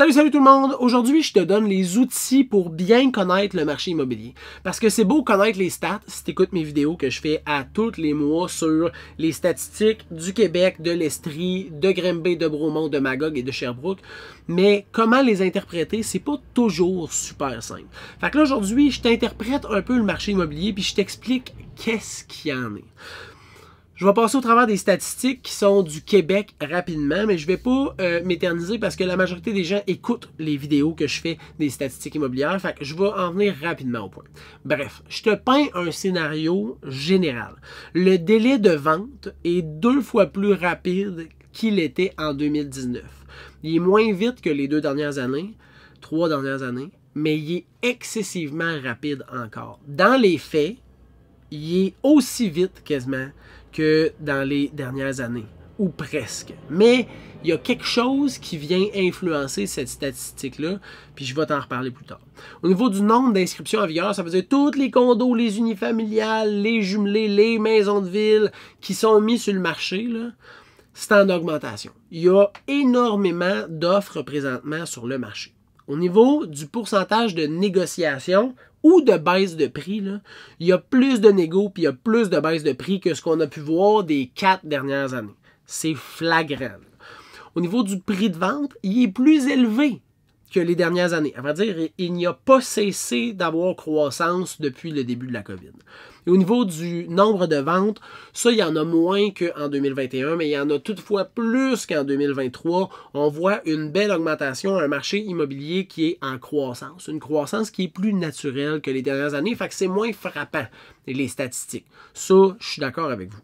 Salut tout le monde! Aujourd'hui, je te donne les outils pour bien connaître le marché immobilier. Parce que c'est beau connaître les stats, si tu écoutes mes vidéos que je fais à tous les mois sur les statistiques du Québec, de l'Estrie, de Granby, de Bromont, de Magog et de Sherbrooke. Mais comment les interpréter, c'est pas toujours super simple. Fait que là, aujourd'hui, je t'interprète un peu le marché immobilier puis je t'explique qu'est-ce qu'il y en est. Je vais passer au travers des statistiques qui sont du Québec rapidement, mais je ne vais pas m'éterniser parce que la majorité des gens écoutent les vidéos que je fais des statistiques immobilières, fait que je vais en venir rapidement au point. Bref, je te peins un scénario général. Le délai de vente est 2 fois plus rapide qu'il était en 2019. Il est moins vite que les 2 dernières années, 3 dernières années, mais il est excessivement rapide encore. Dans les faits, il est aussi vite quasiment que dans les dernières années, ou presque. Mais il y a quelque chose qui vient influencer cette statistique-là, puis je vais t'en reparler plus tard. Au niveau du nombre d'inscriptions en vigueur, ça veut dire tous les condos, les unifamiliales, les jumelés, les maisons de ville qui sont mis sur le marché, c'est en augmentation. Il y a énormément d'offres présentement sur le marché. Au niveau du pourcentage de négociation ou de baisse de prix, là, il y a plus de négo puis il y a plus de baisse de prix que ce qu'on a pu voir des 4 dernières années. C'est flagrant. Au niveau du prix de vente, il est plus élevé que les dernières années. À vrai dire, il n'y a pas cessé d'avoir croissance depuis le début de la COVID. Et au niveau du nombre de ventes, ça, il y en a moins qu'en 2021, mais il y en a toutefois plus qu'en 2023. On voit une belle augmentation, un marché immobilier qui est en croissance. Une croissance qui est plus naturelle que les dernières années, fait que c'est moins frappant, les statistiques. Ça, je suis d'accord avec vous.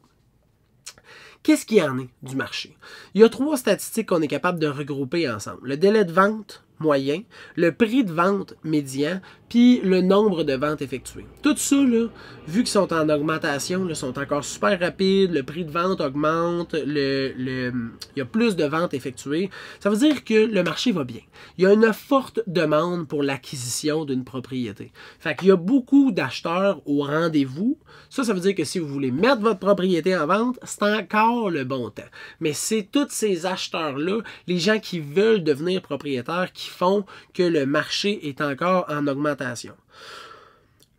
Qu'est-ce qu'il y en est du marché? Il y a 3 statistiques qu'on est capable de regrouper ensemble. Le délai de vente moyen, le prix de vente médian, puis le nombre de ventes effectuées. Tout ça, là, vu qu'ils sont en augmentation, là, sont encore super rapides, le prix de vente augmente, il y a plus de ventes effectuées, ça veut dire que le marché va bien. Il y a une forte demande pour l'acquisition d'une propriété. Fait qu'il y a beaucoup d'acheteurs au rendez-vous. Ça veut dire que si vous voulez mettre votre propriété en vente, c'est encore le bon temps. Mais c'est tous ces acheteurs-là, les gens qui veulent devenir propriétaires, qui font que le marché est encore en augmentation.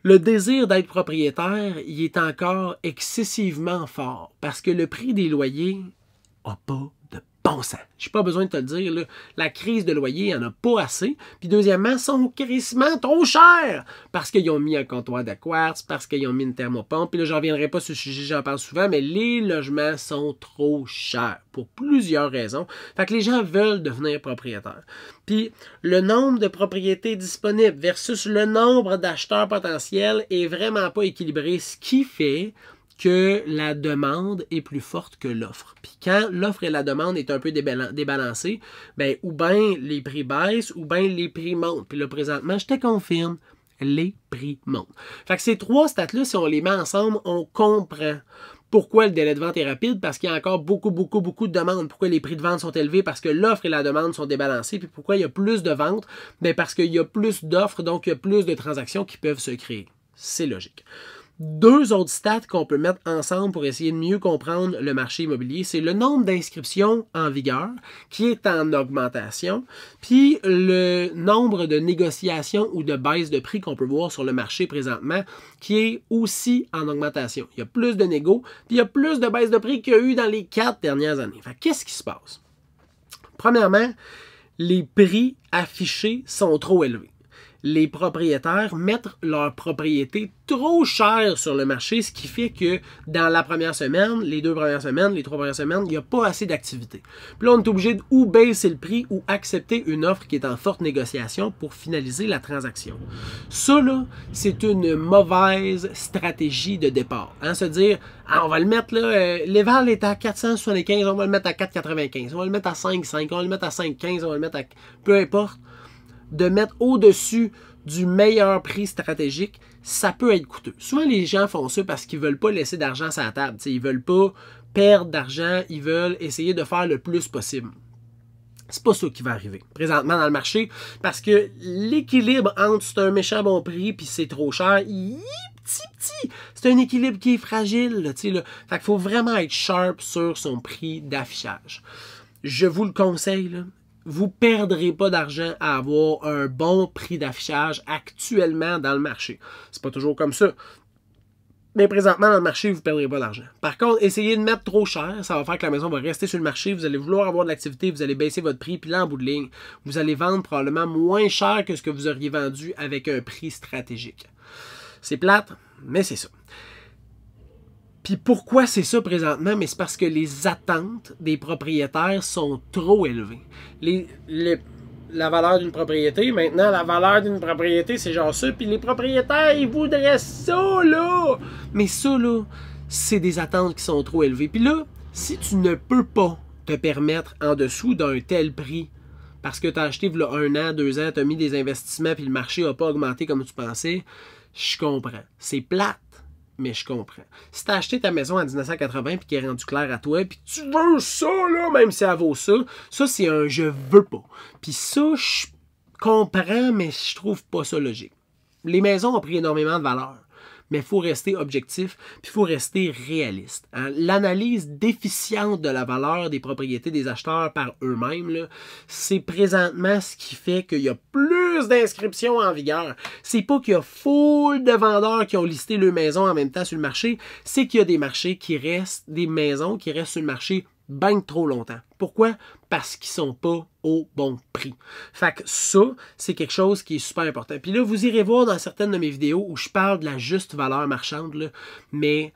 Le désir d'être propriétaire, il est encore excessivement fort parce que le prix des loyers n'a pas de bon sens. J'ai pas besoin de te le dire, là, la crise de loyer, il n'y en a pas assez. Puis deuxièmement, ils sont crissement trop chers parce qu'ils ont mis un comptoir de quartz, parce qu'ils ont mis une thermopompe. Puis là, je ne reviendrai pas sur ce sujet, j'en parle souvent, mais les logements sont trop chers pour plusieurs raisons. Fait que les gens veulent devenir propriétaires. Puis le nombre de propriétés disponibles versus le nombre d'acheteurs potentiels est vraiment pas équilibré, ce qui fait que la demande est plus forte que l'offre. Puis quand l'offre et la demande est un peu débalancée, ben, ou bien les prix baissent, ou bien les prix montent. Puis là, présentement, je te confirme, les prix montent. Fait que ces 3 stats-là, si on les met ensemble, on comprend pourquoi le délai de vente est rapide, parce qu'il y a encore beaucoup de demandes. Pourquoi les prix de vente sont élevés? Parce que l'offre et la demande sont débalancées. Puis pourquoi il y a plus de ventes? Bien parce qu'il y a plus d'offres, donc il y a plus de transactions qui peuvent se créer. C'est logique. 2 autres stats qu'on peut mettre ensemble pour essayer de mieux comprendre le marché immobilier, c'est le nombre d'inscriptions en vigueur qui est en augmentation, puis le nombre de négociations ou de baisse de prix qu'on peut voir sur le marché présentement qui est aussi en augmentation. Il y a plus de négo, puis il y a plus de baisse de prix qu'il y a eu dans les 4 dernières années. Fait qu'est-ce qui se passe? Premièrement, les prix affichés sont trop élevés. Les propriétaires mettent leur propriété trop chère sur le marché, ce qui fait que dans la première semaine, les 2 premières semaines, les 3 premières semaines, il n'y a pas assez d'activité. Puis là, on est obligé de ou baisser le prix ou accepter une offre qui est en forte négociation pour finaliser la transaction. Ça, là, c'est une mauvaise stratégie de départ. Hein? Se dire, ah, on va le mettre là, l'éval est à 475, on va le mettre à 495, on va le mettre à 5,5, on va le mettre à 5,15, on va le mettre à... Peu importe. De mettre au-dessus du meilleur prix stratégique, ça peut être coûteux. Souvent, les gens font ça parce qu'ils ne veulent pas laisser d'argent sur la table. T'sais, ils ne veulent pas perdre d'argent, ils veulent essayer de faire le plus possible. C'est pas ça qui va arriver présentement dans le marché parce que l'équilibre entre c'est un méchant bon prix puis c'est trop cher, petit. C'est un équilibre qui est fragile. Là. Fait qu'il faut vraiment être sharp sur son prix d'affichage. Je vous le conseille, là. vous ne perdrez pas d'argent à avoir un bon prix d'affichage actuellement dans le marché. C'est pas toujours comme ça. Mais présentement, dans le marché, vous ne perdrez pas d'argent. Par contre, essayez de mettre trop cher, ça va faire que la maison va rester sur le marché, vous allez vouloir avoir de l'activité, vous allez baisser votre prix, puis là, en bout de ligne, vous allez vendre probablement moins cher que ce que vous auriez vendu avec un prix stratégique. C'est plate, mais c'est ça. Puis pourquoi c'est ça présentement? Mais c'est parce que les attentes des propriétaires sont trop élevées. La valeur d'une propriété, maintenant, la valeur d'une propriété, c'est genre ça, puis les propriétaires, ils voudraient ça, là! Mais ça, là, c'est des attentes qui sont trop élevées. Puis là, si tu ne peux pas te permettre en dessous d'un tel prix, parce que tu as acheté il y a 1 an, 2 ans, tu as mis des investissements, puis le marché n'a pas augmenté comme tu pensais, je comprends. C'est plate. Mais je comprends. Si tu as acheté ta maison en 1980 puis qu'elle est rendue claire à toi, puis tu veux ça, là, même si elle vaut ça, ça, c'est un « je veux pas ». Puis ça, je comprends, mais je trouve pas ça logique. Les maisons ont pris énormément de valeur, mais il faut rester objectif, puis il faut rester réaliste. Hein? L'analyse déficiente de la valeur des propriétés des acheteurs par eux-mêmes, c'est présentement ce qui fait qu'il y a plus d'inscriptions en vigueur. C'est pas qu'il y a full de vendeurs qui ont listé leur maison en même temps sur le marché, c'est qu'il y a des marchés qui restent, des maisons qui restent sur le marché bien trop longtemps. Pourquoi? Parce qu'ils sont pas au bon prix. Fait que ça, c'est quelque chose qui est super important. Puis là, vous irez voir dans certaines de mes vidéos où je parle de la juste valeur marchande, là, mais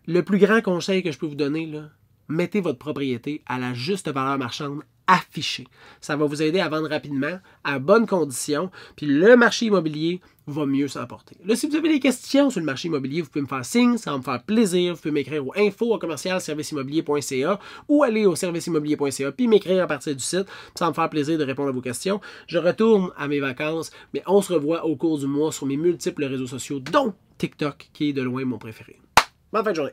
le plus grand conseil que je peux vous donner, là, mettez votre propriété à la juste valeur marchande affichée. Ça va vous aider à vendre rapidement, à bonnes conditions, puis le marché immobilier va mieux s'emporter. Là, si vous avez des questions sur le marché immobilier, vous pouvez me faire signe, ça va me faire plaisir. Vous pouvez m'écrire au info@serviceimmobilier.ca ou aller au serviceimmobilier.ca puis m'écrire à partir du site. Ça va me faire plaisir de répondre à vos questions. Je retourne à mes vacances, mais on se revoit au cours du mois sur mes multiples réseaux sociaux, dont TikTok, qui est de loin mon préféré. Bonne fin de journée!